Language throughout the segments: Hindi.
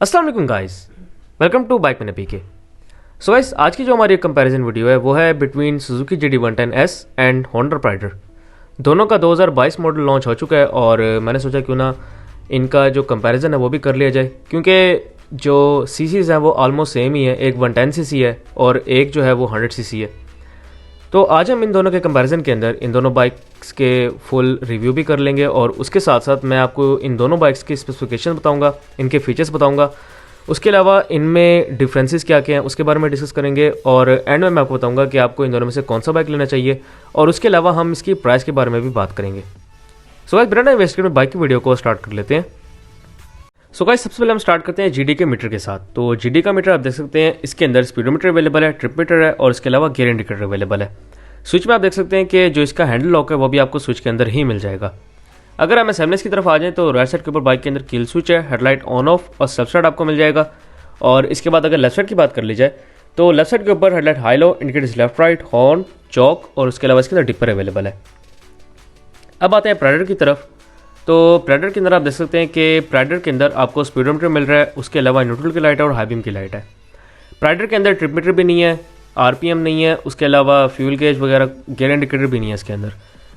अस्सलाम वालेकुम गाइस, वेलकम टू बाइक मैंने पीके। सो गाइस, आज की जो हमारी कंपैरिजन वीडियो है वो है between Suzuki GD110S and Honda प्राइडर। दोनों का 2022 मॉडल लॉन्च हो चुका है और मैंने सोचा क्यों ना इनका जो कंपैरिजन है वो भी कर लिया जाए, क्योंकि जो सीसीज हैं वो ऑलमोस्ट सेम ही है। एक 110cc है और एक जो है वो 100cc है। तो आज हम इन दोनों के कंपैरिजन के अंदर इन दोनों बाइक्स के फुल रिव्यू भी कर लेंगे और उसके साथ साथ मैं आपको इन दोनों बाइक्स की स्पेसिफिकेशन बताऊंगा, इनके फीचर्स बताऊंगा। उसके अलावा इनमें डिफरेंसेस क्या क्या हैं उसके बारे में डिस्कस करेंगे और एंड में मैं आपको बताऊंगा कि आपको इन दोनों में से कौन सा बाइक लेना चाहिए और उसके अलावा हम इसकी प्राइस के बारे में भी बात करेंगे। सो गाइस, बिना टाइम वेस्ट किए बाइक की वीडियो को स्टार्ट कर लेते हैं। सो गाइस, सबसे पहले हम स्टार्ट करते हैं GD के मीटर के साथ। तो GD का मीटर आप देख सकते हैं, इसके अंदर स्पीडोमीटर अवेलेबल है, ट्रिप मीटर है और इसके अलावा गियर इंडिकेटर अवेलेबल है। स्विच में आप देख सकते हैं कि जो इसका हैंडल लॉक है वो भी आपको स्विच के अंदर ही मिल जाएगा। अगर हम एसएमएस की तरफ आ जाएं तो राइट साइड के ऊपर बाइक के अंदर किल स्विच है, हेडलाइट ऑन ऑफ और सेल्फ स्टार्ट आपको मिल जाएगा। और इसके बाद अगर लेफ्ट साइड की बात कर ली जाए तो लेफ्ट साइड के ऊपर headlight high low, indicators left right, horn, choke और उसके अलावा इसके अंदर डिपर अवेलेबल है। अब आते हैं प्राइडर की तरफ। तो प्राइडर के अंदर आप देख सकते हैं कि प्राइडर के अंदर आपको स्पीडोमीटर मिल रहा है, उसके अलावा न्यूट्रल की लाइट है और हाई बीम की लाइट है। प्राइडर के अंदर ट्रिप मीटर भी नहीं है, RPM नहीं है, उसके अलावा फ्यूल गेज वगैरह गियर इंडिकेटर भी नहीं है इसके अंदर।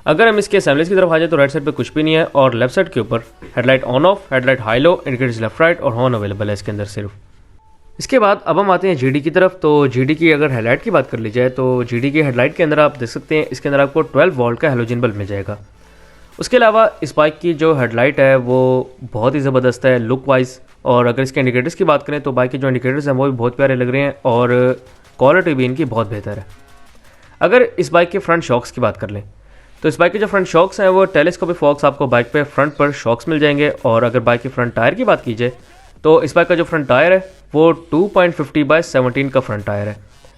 अगर हम इसके असेंबलीज की तरफ आ जाए तो राइट साइड पे कुछ भी नहीं है और लेफ्ट साइड के ऊपर headlight on off, headlight high low, indicators left right और हॉर्न अवेलेबल है इसके अंदर सिर्फ। इसके बाद अब हम आते हैं GD की तरफ। तो GD की अगर हेडलाइट की बात कर ली जाए तो GD की हेडलाइट के अंदर आप देख सकते हैं इसके अंदर आपको 12 वोल्ट का हेलोजन बल्ब मिल जाएगा। उसके अलावा इस बाइक की जो हेडलाइट है वो बहुत ही ज़बरदस्त है लुक वाइज। और अगर इसके इंडिकेटर्स की बात करें तो बाइक के जो इंडिकेटर्स हैं वो भी बहुत प्यारे लग रहे हैं और क्वालिटी भी इनकी बहुत बेहतर है। अगर इस बाइक के फ्रंट शॉक्स की बात कर लें तो इस बाइक के जो फ्रंट शॉक्स हैं वो टेलीस्कोपिक फॉक्स आपको बाइक पे फ्रंट पर शॉक्स मिल जाएंगे। और अगर बाइक के फ्रंट टायर की बात की जाए तो इस बाइक का जो फ्रंट टायर है वो 2.50/17 का फ्रंट टायर है।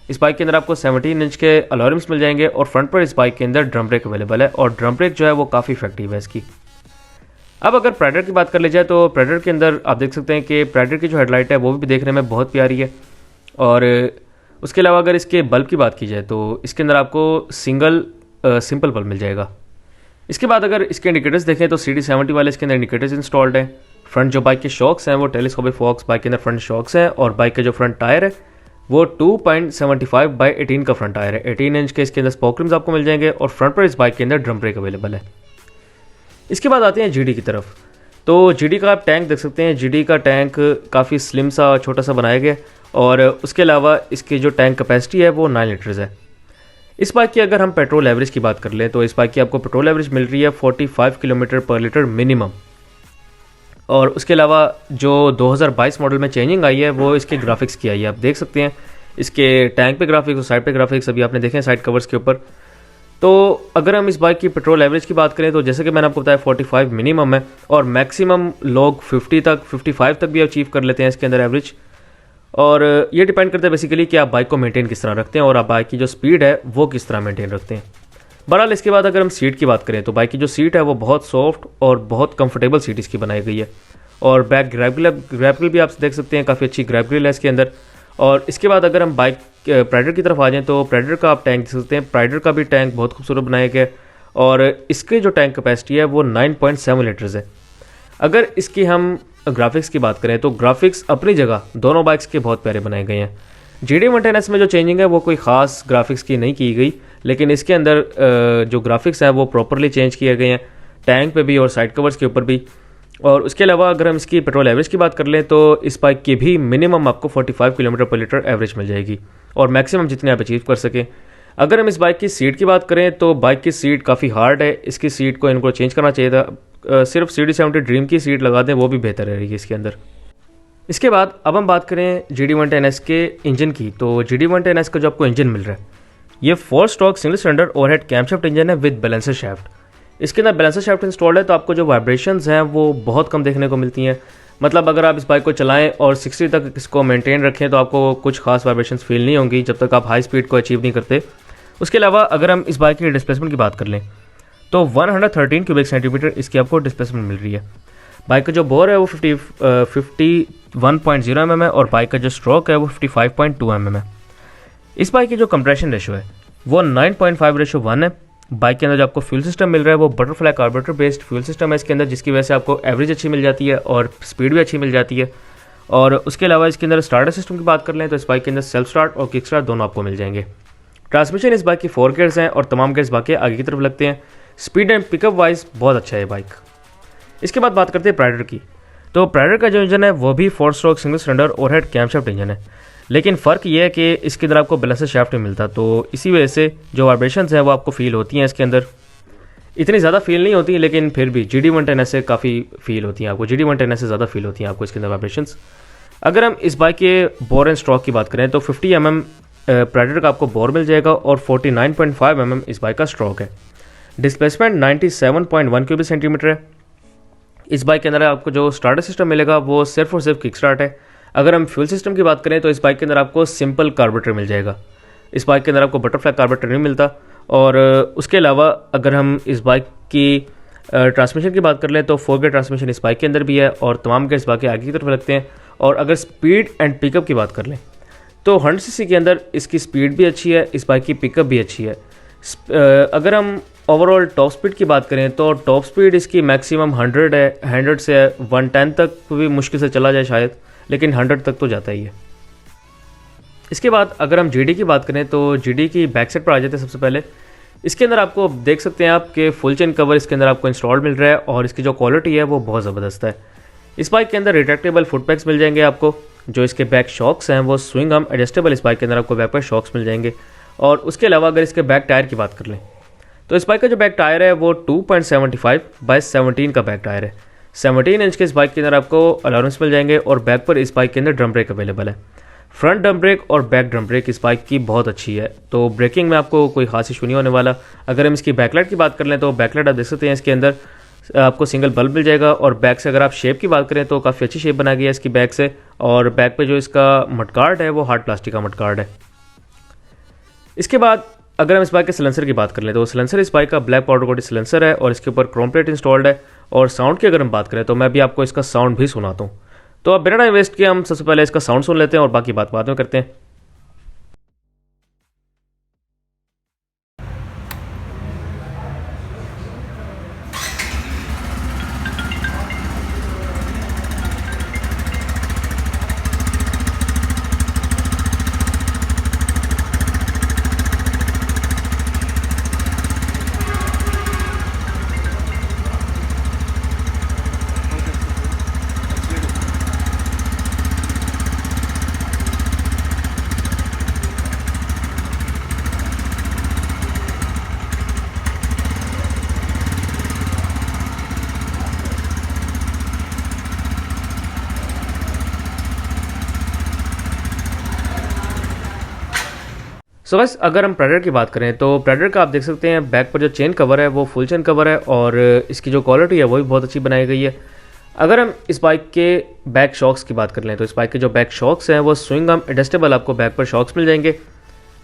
इस बाइक के अंदर आपको 17 इंच के अलॉय रिम्स मिल जाएंगे और फ्रंट पर इस बाइक के अंदर ड्रम ब्रेक अवेलेबल है और ड्रम ब्रेक जो है वो काफ़ी इफेक्टिव है इसकी। अब अगर प्राइडर की बात कर ली जाए तो प्राइडर के अंदर आप देख सकते हैं कि प्राइडर की जो हेडलाइट है वो भी देखने में बहुत प्यारी है। और उसके अलावा अगर इसके बल्ब की बात की जाए तो इसके अंदर आपको सिंपल बल्ब मिल जाएगा। इसके बाद अगर इसके इंडिकेटर्स देखें तो CD70 वाले इसके अंदर इंडिकेटर्स इंस्टॉल्ड हैं। फ्रंट जो बाइक के शॉक्स हैं वो टेलीस्कोपिक फॉक्स बाइक के अंदर फ्रंट शॉक्स हैं और बाइक का जो फ्रंट टायर है वो 2.75/18 का फ्रंट टायर है। 18 इंच के इसके अंदर स्पोक रिम्स आपको मिल जाएंगे और फ्रंट पर इस बाइक के अंदर ड्रम ब्रेक अवेलेबल है। इसके बाद आते हैं GD की तरफ। तो GD का आप टैंक देख सकते हैं, GD का टैंक काफ़ी स्लिम सा छोटा सा बनाया गया और उसके अलावा इसकी जो टैंक कैपेसिटी है वो 9 लीटर्स है। इस बाइक की अगर हम पेट्रोल एवरेज की बात कर लें तो इस बाइक की आपको पेट्रोल एवरेज मिल रही है 45 किलोमीटर पर लीटर मिनिमम। और उसके अलावा जो 2022 मॉडल में चेंजिंग आई है वो इसके ग्राफिक्स की आई है। आप देख सकते हैं इसके टैंक पे ग्राफिक्स और साइड पे ग्राफिक्स अभी आपने देखे हैं साइड कवर्स के ऊपर। तो अगर हम इस बाइक की पेट्रोल एवरेज की बात करें तो जैसे कि मैंने आपको बताया 45 मिनिमम है और मैक्सिमम लोग 50 तक 55 तक भी अचीव कर लेते हैं इसके अंदर एवरेज। और ये डिपेंड करता है बेसिकली कि आप बाइक को मेंटेन किस तरह रखते हैं और आप बाइक की जो स्पीड है वो किस तरह मेंटेन रखते हैं। बहरहाल इसके बाद अगर हम सीट की बात करें तो बाइक की जो सीट है वो बहुत सॉफ्ट और बहुत कंफर्टेबल सीट इसकी बनाई गई है। और बैक ग्रैब ग्रिल भी आप देख सकते हैं, काफ़ी अच्छी ग्रैब ग्रिल है इसके अंदर। और इसके बाद अगर हम बाइक प्राइडर की तरफ आ जाएँ तो प्राइडर का आप टैंक देख सकते हैं, प्राइडर का भी टैंक बहुत खूबसूरत बनाया गया है और इसके जो टैंक कैपेसिटी है वो 9.7 लीटर्स है। अगर इसकी हम ग्राफिक्स की बात करें तो ग्राफिक्स अपनी जगह दोनों बाइक्स के बहुत प्यारे बनाए गए हैं। GD110S में जो चेंजिंग है वो कोई ख़ास ग्राफिक्स की नहीं की गई, लेकिन इसके अंदर जो ग्राफिक्स हैं वो प्रॉपरली चेंज किए गए हैं, टैंक पे भी और साइड कवर्स के ऊपर भी। और उसके अलावा अगर हम इसकी पेट्रोल एवरेज की बात कर लें तो इस बाइक की भी मिनिमम आपको 45 किलोमीटर पर लीटर एवरेज मिल जाएगी और मैक्सिमम जितने आप अचीव कर सकें। अगर हम इस बाइक की सीट की बात करें तो बाइक की सीट काफ़ी हार्ड है, इसकी सीट को इनको चेंज करना चाहिए था। सिर्फ CD70 ड्रीम की सीट लगा दें वो भी बेहतर रहेगी इसके अंदर। इसके बाद अब हम बात करें GD110S के इंजन की। तो GD110S का जो आपको इंजन मिल रहा है ये 4 stroke single cylinder overhead camshaft engine है विद बैलेंसर शाफ्ट। इसके अंदर बैलेंसर शाफ्ट इंस्टॉल्ड है तो आपको जो वाइब्रेशंस हैं वो बहुत कम देखने को मिलती हैं। मतलब अगर आप इस बाइक को चलाएं और 60 तक इसको मेंटेन रखें तो आपको कुछ खास वाइब्रेशंस फील नहीं होंगी जब तक आप हाई स्पीड को अचीव नहीं करते। उसके अलावा अगर हम इस बाइक की डिस्प्लेसमेंट की बात कर लें तो 113 क्यूबिक सेंटीमीटर इसकी आपको डिस्प्लेसमेंट मिल रही है। बाइक का जो बोर है वो 51.0 mm है और बाइक का जो स्ट्रोक है वो 55.2 mm है। इस बाइक की जो कंप्रेशन रेशो है वो 9.5:1 है। बाइक के अंदर जो आपको फ्यूल सिस्टम मिल रहा है वो butterfly carburettor based fuel system है इसके अंदर, जिसकी वजह से आपको एवरेज अच्छी मिल जाती है और स्पीड भी अच्छी मिल जाती है। और उसके अलावा इसके अंदर स्टार्टर सिस्टम की बात कर लें तो इस बाइक के अंदर सेल्फ स्टार्ट और किक स्टार्ट दोनों आपको मिल जाएंगे। ट्रांसमिशन इस बाइक की 4 गियर्स हैं और तमाम गियर्स बाकी आगे की तरफ लगते हैं। स्पीड एंड पिकअप वाइज बहुत अच्छा है बाइक। इसके बाद बात करते हैं प्राइडर की। तो प्राइडर का जो इंजन है वो भी 4 stroke single cylinder overhead camshaft engine है, लेकिन फ़र्क ये है कि इसके अंदर आपको बैलेंसर शाफ्ट नहीं मिलता, तो इसी वजह से जो वाइब्रेशंस हैं वो आपको फील होती हैं। इसके अंदर इतनी ज़्यादा फील नहीं होती, लेकिन फिर भी GD110S से काफ़ी फील होती हैं आपको, GD110S से ज़्यादा फील होती हैं आपको इसके अंदर वाइब्रेशंस। अगर हम इस बाइक के बोर एंड स्ट्रोक की बात करें तो 50 mm प्राइडर का आपको बोर मिल जाएगा और 49.5 mm इस बाइक का स्ट्रोक है। डिस्प्लेसमेंट 97.1 क्यूबिक सेंटीमीटर है। इस बाइक के अंदर आपको जो स्टार्टर सिस्टम मिलेगा वो सिर्फ और सिर्फ किक स्टार्ट है। अगर हम फ्यूल सिस्टम की बात करें तो इस बाइक के अंदर आपको सिंपल कार्बोरेटर मिल जाएगा। इस बाइक के अंदर आपको बटरफ्लाई कार्बोरेटर नहीं मिलता। और उसके अलावा अगर हम इस बाइक की ट्रांसमिशन की बात कर लें तो 4 गियर ट्रांसमिशन इस बाइक के अंदर भी है और तमाम गियर्स बाकी आगे की तरफ लगते हैं। और अगर स्पीड एंड पिकअप की बात कर लें तो 100 सीसी के अंदर इसकी स्पीड भी अच्छी है, इस बाइक की पिकअप भी अच्छी है। अगर हम ओवरऑल टॉप स्पीड की बात करें तो टॉप स्पीड इसकी मैक्सिमम 100 है, 100 से 110 तक भी मुश्किल से चला जाए शायद, लेकिन 100 तक तो जाता ही है। इसके बाद अगर हम GD की बात करें तो GD की बैक साइड पर आ जाते हैं। सबसे पहले इसके अंदर आपको देख सकते हैं आप कि फुल चेन कवर इसके अंदर आपको इंस्टॉल मिल रहा है और इसकी जो क्वालिटी है वो बहुत ज़बरदस्त है। इस बाइक के अंदर रिट्रैक्टेबल फुट पैक्स मिल जाएंगे आपको। जो इसके बैक शॉक्स हैं वो स्विंग आर्म एडजस्टेबल इस बाइक के अंदर आपको बैक पर शॉक्स मिल जाएंगे। और उसके अलावा अगर इसके बैक टायर की बात कर लें तो इस बाइक का जो बैक टायर है वो 2.75/17 का बैक टायर है। 17 इंच के इस बाइक के अंदर आपको अलाउंस मिल जाएंगे और बैक पर इस बाइक के अंदर ड्रम ब्रेक अवेलेबल है। फ्रंट ड्रम ब्रेक और बैक ड्रम ब्रेक इस बाइक की बहुत अच्छी है, तो ब्रेकिंग में आपको कोई खास इशू नहीं होने वाला। अगर हम इसकी बैकलाइट की बात कर लें तो बैकलाइट आप देख सकते हैं इसके अंदर आपको सिंगल बल्ब मिल जाएगा। और बैक से अगर आप शेप की बात करें तो काफ़ी अच्छी शेप बना गई है इसकी बैक से। और बैक पे जो इसका मडगार्ड है वो हार्ड प्लास्टिक का मडगार्ड है। इसके बाद अगर हम इस बाइक के सिलेंसर की बात कर लें तो सिलेंसर इस बाइक का ब्लैक पाउडर कोटेड सिलेंसर है और इसके ऊपर क्रोम प्लेट इंस्टॉल्ड है। और साउंड की अगर हम बात करें तो मैं भी आपको इसका साउंड भी सुनाता हूँ। तो अब बिना टाइम वेस्ट किए हम सबसे पहले इसका साउंड सुन लेते हैं और बाकी बात बाद में करते हैं। सो बस अगर हम प्राइडर की बात करें तो प्राइडर का आप देख सकते हैं बैक पर जो चेन कवर है वो फुल चेन कवर है और इसकी जो क्वालिटी है वो भी बहुत अच्छी बनाई गई है। अगर हम इस बाइक के बैक शॉक्स की बात कर लें तो इस बाइक के जो बैक शॉक्स हैं वो स्विंग आर्म एडजस्टेबल आपको बैक पर शॉक्स मिल जाएंगे।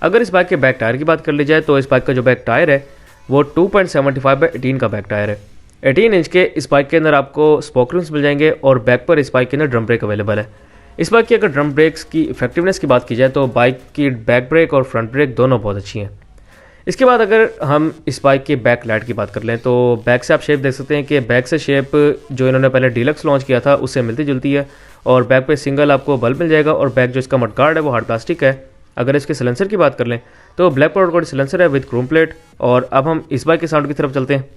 अगर इस बाइक के बैक टायर की बात कर ली जाए तो इस बाइक का जो बैक टायर है वो 2.75/18 का बैक टायर है। 18 इंच के इस बाइक के अंदर आपको स्पोक रिम्स मिल जाएंगे और बैक पर इस बाइक के अंदर ड्रम ब्रेक अवेलेबल है। इस बाइक की अगर ड्रम ब्रेक्स की इफेक्टिवनेस की बात की जाए तो बाइक की बैक ब्रेक और फ्रंट ब्रेक दोनों बहुत अच्छी हैं। इसके बाद अगर हम इस बाइक के बैक लाइट की बात कर लें तो बैक से आप शेप देख सकते हैं कि बैक से शेप जो इन्होंने पहले डीलक्स लॉन्च किया था उससे मिलती जुलती है। और बैक पे सिंगल आपको बल्ब मिल जाएगा और बैक जो इसका मडगार्ड है वो हार्ड प्लास्टिक है। अगर इसके सिलेंसर की बात कर लें तो ब्लैक पाउडर कोटेड सिलेंसर है विद क्रोम प्लेट। और अब हम इस बाइक के साउंड की तरफ चलते हैं।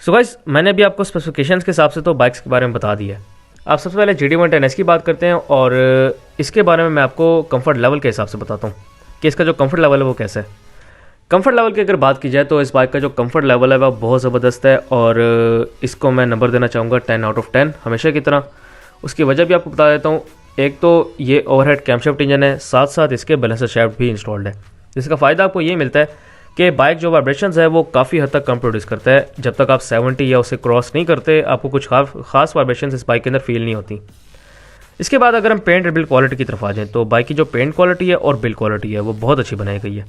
सो गाइस मैंने भी आपको स्पेसिफिकेशंस के हिसाब से तो बाइक्स के बारे में बता दिया है। आप सबसे पहले GD110S की बात करते हैं और इसके बारे में मैं आपको कंफर्ट लेवल के हिसाब से बताता हूँ कि इसका जो कंफर्ट लेवल है वो कैसा है। कंफर्ट लेवल की अगर बात की जाए तो इस बाइक का जो कंफर्ट लेवल है वह बहुत ज़बरदस्त है और इसको मैं नंबर देना चाहूँगा 10 आउट ऑफ 10 हमेशा की तरह। उसकी वजह भी आपको बता देता हूँ। एक तो ये ओवरहेड कैमशाफ्ट इंजन है, साथ साथ इसके बैलेंसर शाफ्ट भी इंस्टॉल्ड है, जिसका फ़ायदा आपको ये मिलता है कि बाइक जो वाइब्रेशंस है वो काफ़ी हद तक कम प्रोड्यूस करता है। जब तक आप 70 या उसे क्रॉस नहीं करते आपको कुछ खास वाइब्रेशंस इस बाइक के अंदर फील नहीं होती। इसके बाद अगर हम पेंट और बिल्ड क्वालिटी की तरफ आ जाएँ तो बाइक की जो पेंट क्वालिटी है और बिल्ड क्वालिटी है वो बहुत अच्छी बनाई गई है।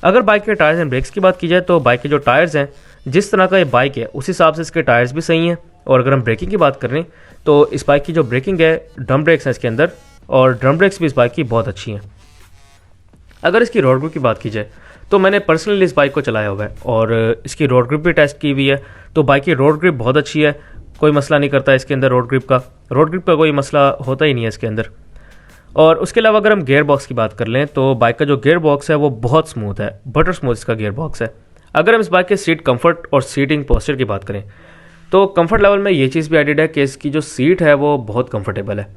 अगर बाइक के टायर्स एंड ब्रेक्स की बात की जाए तो बाइक के जो टायर्स हैं, जिस तरह का ये बाइक है उस हिसाब से इसके टायर्स भी सही हैं। और अगर हम ब्रेकिंग की बात करें तो इस बाइक की जो ब्रेकिंग है, ड्रम ब्रेक्स हैं इसके अंदर, और ड्रम ब्रेक्स भी इस बाइक की बहुत अच्छी हैं। अगर इसकी रोड ग्रिप की बात की जाए तो मैंने पर्सनली इस बाइक को चलाया हुआ है और इसकी रोड ग्रिप भी टेस्ट की हुई है। तो बाइक की रोड ग्रिप बहुत अच्छी है, कोई मसला नहीं करता इसके अंदर रोड ग्रिप का कोई मसला होता ही नहीं है इसके अंदर। और उसके अलावा अगर हम गियर बॉक्स की बात कर लें तो बाइक का जो गियर बॉक्स है वो बहुत स्मूथ है, बटर स्मूथ इसका गियर बॉक्स है। अगर हम इस बाइक के सीट कंफर्ट और सीटिंग पोस्चर की बात करें तो कंफर्ट लेवल में ये चीज़ भी एडिड है कि इसकी जो सीट है वो बहुत कंफर्टेबल है।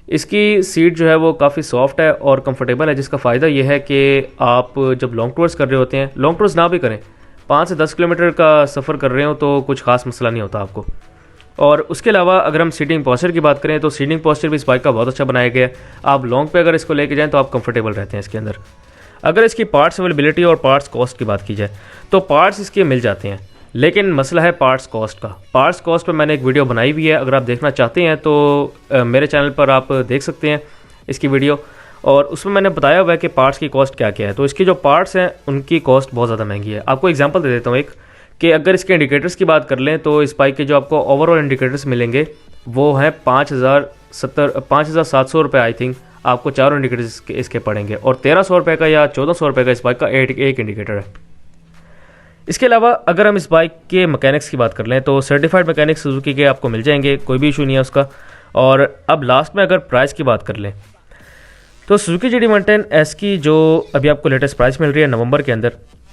इसकी सीट जो है वो काफ़ी सॉफ्ट है और कंफर्टेबल है, जिसका फ़ायदा ये है कि आप जब लॉन्ग टूर्स कर रहे होते हैं, लॉन्ग टूर्स ना भी करें, 5 से 10 किलोमीटर का सफ़र कर रहे हो तो कुछ खास मसला नहीं होता आपको। और उसके अलावा अगर हम सीटिंग पोस्चर की बात करें तो सीटिंग पोस्चर भी इस बाइक का बहुत अच्छा बनाया गया है। आप लॉन्ग पे अगर इसको लेके जाएं तो आप कंफर्टेबल रहते हैं इसके अंदर। अगर इसकी पार्ट्स अवेलेबिलिटी और पार्ट्स कॉस्ट की बात की जाए तो पार्ट्स इसके मिल जाते हैं, लेकिन मसला है पार्ट्स कॉस्ट का। पार्ट्स कॉस्ट पर मैंने एक वीडियो बनाई हुई है, अगर आप देखना चाहते हैं तो मेरे चैनल पर आप देख सकते हैं इसकी वीडियो, और उसमें मैंने बताया हुआ है कि पार्ट्स की कॉस्ट क्या क्या है। तो इसकी जो पार्ट्स हैं उनकी कॉस्ट बहुत ज़्यादा महंगी है। आपको एग्जांपल दे देता हूँ एक, कि अगर इसके इंडिकेटर्स की बात कर लें तो इस बाइक के जो आपको ओवरऑल इंडिकेटर्स मिलेंगे वो हैं 5,700 रुपये आई थिंक आपको चारों इंडिकेटर्स इसके पड़ेंगे, और 1,300 रुपये का या 1,400 रुपये का इस बाइक का एक इंडिकेटर है। इसके अलावा अगर हम इस बाइक के मैकेनिक्स की बात कर लें तो सर्टिफाइड मैकेनिक्स सुजुकी के आपको मिल जाएंगे, कोई भी इशू नहीं है उसका। और अब लास्ट में अगर प्राइस की बात कर लें तो सुजुकी GD110S की जो अभी आपको लेटेस्ट प्राइस मिल रही है नवंबर के अंदर,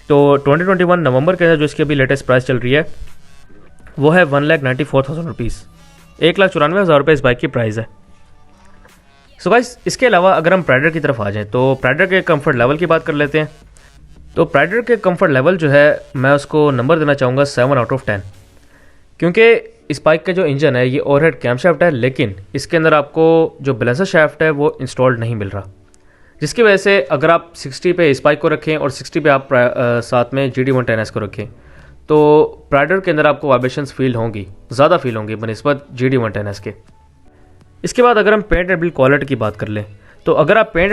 तो 2021 नवंबर के अंदर जो इसकी अभी लेटेस्ट प्राइस चल रही है वो है 1,94,000 रुपीज़, 1,94,000 रुपये इस बाइक की प्राइस है। सो गाइस, इसके अलावा अगर हम प्राइडर की तरफ आ जाएं तो प्राइडर के कंफर्ट लेवल की बात कर लेते हैं। तो प्राइडर के कंफर्ट लेवल जो है मैं उसको नंबर देना चाहूँगा 7 आउट ऑफ 10, क्योंकि इस बाइक का जो इंजन है ये ओवरहेड कैमशाफ्ट है, लेकिन इसके अंदर आपको जो बैलेंसर शाफ्ट है वो इंस्टॉल्ड नहीं मिल रहा, जिसकी वजह से अगर आप 60 पे इस बाइक को रखें और 60 पे आप साथ में GD110S को रखें तो प्राइडर के अंदर आपको वाइब्रेशंस फील होंगी, ज़्यादा फील होंगी बनिस्बत GD110S के। इसके बाद अगर हम पेंट एंड बिल्ड क्वालिटी की बात कर लें तो अगर आप पेंट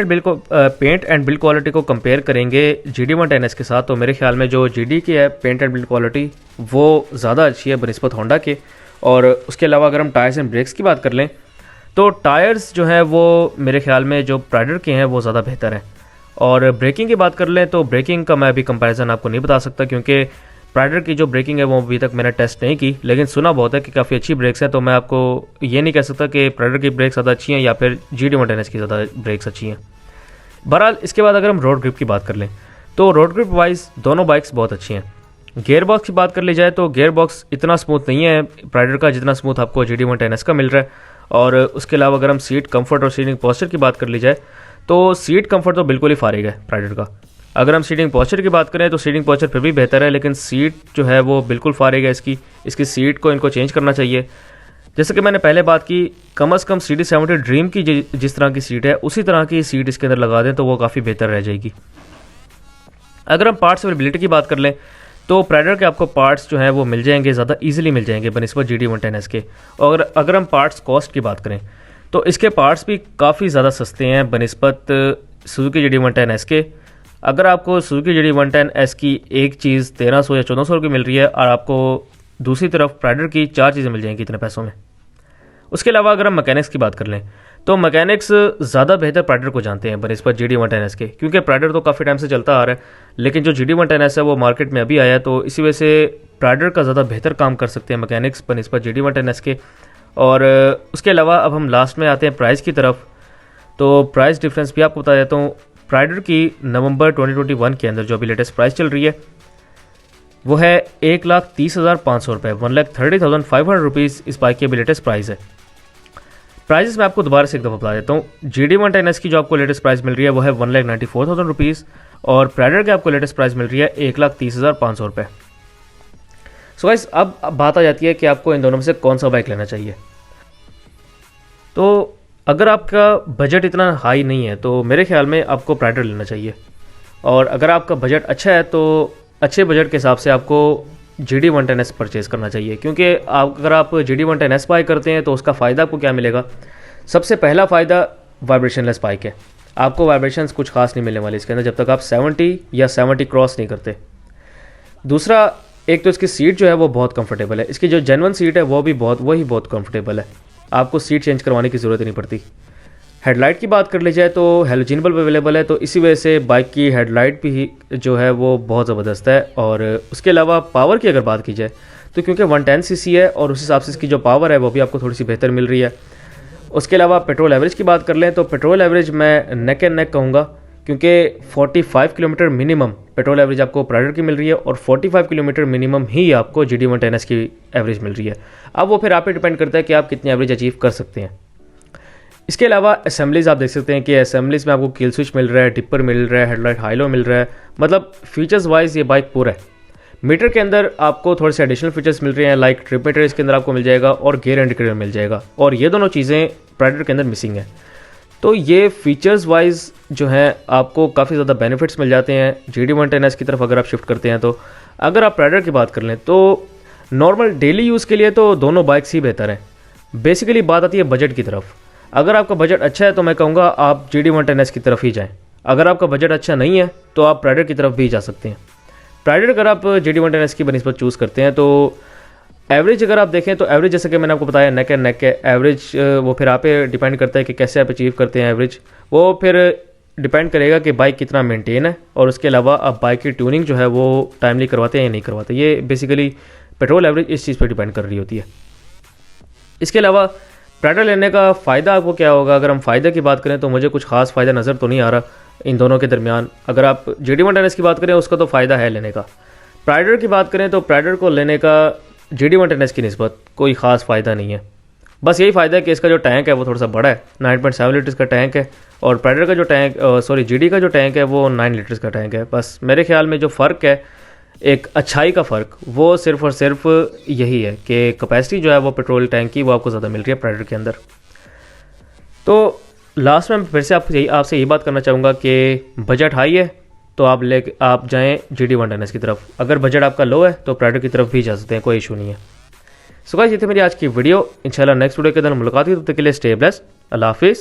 एंड बिल्ड क्वालिटी को कंपेयर करेंगे GD110S के साथ तो मेरे ख्याल में जो GD की है पेंट एंड बिल्ड क्वालिटी वो ज़्यादा अच्छी है बनिस्बत होंडा के। और उसके अलावा अगर हम टायर्स एंड ब्रेक्स की बात कर लें तो टायर्स जो हैं वो मेरे ख्याल में जो प्राइडर के हैं वो ज़्यादा बेहतर है। और ब्रेकिंग की बात कर लें तो ब्रेकिंग का मैं अभी कंपैरिजन आपको नहीं बता सकता, क्योंकि प्राइडर की जो ब्रेकिंग है वो अभी तक मैंने टेस्ट नहीं की, लेकिन सुना बहुत है कि काफ़ी अच्छी ब्रेक्स हैं। तो मैं आपको ये नहीं कह सकता कि प्राइडर की ब्रेक्स ज़्यादा अच्छी हैं या फिर GD110S की ज़्यादा ब्रेक्स अच्छी हैं। बहरहाल इसके बाद अगर हम रोड ग्रिप की बात कर लें तो रोड ग्रिप वाइज दोनों बाइक्स बहुत अच्छी हैं। गियर बॉक्स की बात कर ली जाए तो गियर बॉक्स इतना स्मूथ नहीं है प्राइडर का जितना स्मूथ आपको GD110S का मिल रहा है। और उसके अलावा अगर हम सीट कंफर्ट और सीटिंग पोस्चर की बात कर ली जाए तो सीट कंफर्ट तो बिल्कुल ही फारिग है प्राइडर का। अगर हम सीटिंग पोस्चर की बात करें तो सीटिंग पोस्चर फिर भी बेहतर है, लेकिन सीट जो है वो बिल्कुल फारिग है इसकी सीट को इनको चेंज करना चाहिए। जैसे कि मैंने पहले बात की, कम से कम CD70 ड्रीम की जिस तरह की सीट है उसी तरह की सीट इसके अंदर लगा दें तो वो काफ़ी बेहतर रह जाएगी। अगर हम पार्ट्स अवेलेबिलिटी की बात कर लें तो प्राइडर के आपको पार्ट्स जो हैं वो मिल जाएंगे, ज़्यादा इजीली मिल जाएंगे बनिस्बत GD110S के। और अगर हम पार्ट्स कॉस्ट की बात करें तो इसके पार्ट्स भी काफ़ी ज़्यादा सस्ते हैं बनिस्बत सुजुकी GD110S के। अगर आपको सुजुकी GD110S की एक चीज़ 1,300 या 1,400 की मिल रही है और आपको दूसरी तरफ प्राइडर की 4 चीज़ें मिल जाएंगी इतने पैसों में। उसके अलावा अगर हम मैकेनिक्स की बात कर लें तो मैकेनिक्स ज़्यादा बेहतर प्राइडर को जानते हैं बनिस्बत GD110S के, क्योंकि प्राइडर तो काफ़ी टाइम से चलता आ रहा है, लेकिन जो GD110S है वो मार्केट में अभी आया है, तो इसी वजह से प्राइडर का ज़्यादा बेहतर काम कर सकते हैं मैकेनिक्स बनिस्बत GD110S के। और उसके अलावा अब हम लास्ट में आते हैं प्राइस की तरफ। तो प्राइस डिफरेंस भी आपको बता देता हूँ। प्राइडर की नवंबर 2021 के अंदर जो अभी लेटेस्ट प्राइस चल रही है वो है 1,30,500 रुपये, 1,30,500 रुपीज़ इस बाइक की अभी लेटेस्ट प्राइस है। प्राइस मैं आपको दोबारा से एक दफ़ा बता देता हूँ। GD110S की जो आपको लेटेस्ट प्राइस मिल रही है वो है 1,94,000 रुपीज़, और प्राइडर की आपको लेटेस्ट प्राइस मिल रही है 1,30,500 रुपये। सो गाइस अब बात आ जाती है कि आपको इन दोनों में से कौन सा बाइक लेना चाहिए। तो अगर आपका बजट इतना हाई नहीं है तो मेरे ख्याल में आपको प्राइडर लेना चाहिए, और अगर आपका बजट अच्छा है तो अच्छे बजट के हिसाब से आपको GD110S परचेज़ करना चाहिए। क्योंकि अगर आप GD110S बाई करते हैं तो उसका फ़ायदा आपको क्या मिलेगा। सबसे पहला फ़ायदा वाइब्रेशनलेस बाइक है, आपको वाइब्रेशंस कुछ खास नहीं मिलने वाले इसके अंदर जब तक आप 70 या 70 क्रॉस नहीं करते। दूसरा, एक तो इसकी सीट जो है वो बहुत कंफर्टेबल है, इसकी जो जेन्युइन सीट है वो भी बहुत कंफर्टेबल है, आपको सीट चेंज करवाने की ज़रूरत नहीं पड़ती। हेडलाइट की बात कर ली जाए तो हैलोजन बल्ब अवेलेबल है, तो इसी वजह से बाइक की हेडलाइट भी जो है वो बहुत ज़बरदस्त है। और उसके अलावा पावर की अगर बात की जाए तो क्योंकि 110 cc है और उस हिसाब से इसकी जो पावर है वो भी आपको थोड़ी सी बेहतर मिल रही है। उसके अलावा पेट्रोल एवरेज की बात कर लें तो पेट्रोल एवरेज मैं नेक एंड नेक कहूँगा, क्योंकि 45 किलोमीटर मिनिमम पेट्रोल एवरेज आपको प्राइडर की मिल रही है और 45 किलोमीटर मिनिमम ही आपको GD110S की एवरेज मिल रही है। अब वो फिर आप पे डिपेंड करता है कि आप कितनी एवरेज अचीव कर सकते हैं। इसके अलावा असेंबलीज आप देख सकते हैं कि असेंबलीज में आपको किल स्विच मिल रहा है, डिपर मिल रहा है, हेडलाइट हाईलो मिल रहा है, मतलब फीचर्स वाइज ये बाइक पूरा है। मीटर के अंदर आपको थोड़े से एडिशनल फीचर्स मिल रहे हैं, लाइक ट्रिप मीटर इसके अंदर आपको मिल जाएगा और गियर इंडिकेटर मिल जाएगा, और ये दोनों चीज़ें प्राइडर के अंदर मिसिंग है। तो ये फीचर्स वाइज जो हैं आपको काफ़ी ज़्यादा बेनिफिट्स मिल जाते हैं GD110S की तरफ अगर आप शिफ्ट करते हैं। तो अगर आप प्राइडर की बात कर लें तो नॉर्मल डेली यूज़ के लिए तो दोनों बाइक्स ही बेहतर हैं। बेसिकली बात आती है बजट की तरफ, अगर आपका बजट अच्छा है तो मैं कहूँगा आप GD110S की तरफ ही जाएं। अगर आपका बजट अच्छा नहीं है तो आप प्राइडर की तरफ भी जा सकते हैं। प्राइडर अगर आप GD110S की बनिस्बत चूज़ करते हैं तो एवरेज अगर आप देखें तो एवरेज जैसे कि मैंने आपको बताया नेक एंड नेक के एवरेज, वो फिर आप पे डिपेंड करता है कि कैसे आप अचीव करते हैं एवरेज, वो फिर डिपेंड करेगा कि बाइक कितना मेंटेन है और उसके अलावा आप बाइक की ट्यूनिंग जो है वो टाइमली करवाते हैं या नहीं करवाते। ये बेसिकली पेट्रोल एवरेज इस चीज़ पर डिपेंड कर रही होती है। इसके अलावा प्राइडर लेने का फ़ायदा आपको क्या होगा, अगर हम फ़ायदे की बात करें तो मुझे कुछ खास फ़ायदा नज़र तो नहीं आ रहा इन दोनों के दरमियान। अगर आप GD110S की बात करें उसका तो फ़ायदा है लेने का, प्राइडर की बात करें तो प्राइडर को लेने का GD110S की निस्बत कोई ख़ास फ़ायदा नहीं है। बस यही फ़ायदा है कि इसका जो टैंक है वो थोड़ा सा बड़ा है, 9.7 लीटर्स का टैंक है, और प्राइडर का जो टैंक GD का जो टैंक है वो 9 लीटर्स का टैंक है। बस मेरे ख्याल में जो फ़र्क है, एक अच्छाई का फ़र्क, वो सिर्फ़ और सिर्फ यही है कि कैपेसिटी जो है वो पेट्रोल टैंक की वो आपको ज़्यादा मिल रही है प्राइडर के अंदर। तो लास्ट में फिर से आपसे यही बात करना चाहूँगा कि बजट हाई है तो आप जाएँ GD110S की तरफ, अगर बजट आपका लो है तो प्राइडर की तरफ भी जा सकते हैं, कोई इशू नहीं है। सो गाइस ये थी मेरी आज की वीडियो, इंशाल्लाह नेक्स्ट वीडियो के दिन मुलाकात होगी, तब तक के लिए स्टे ब्लेस्ड, अल्लाह हाफिज़।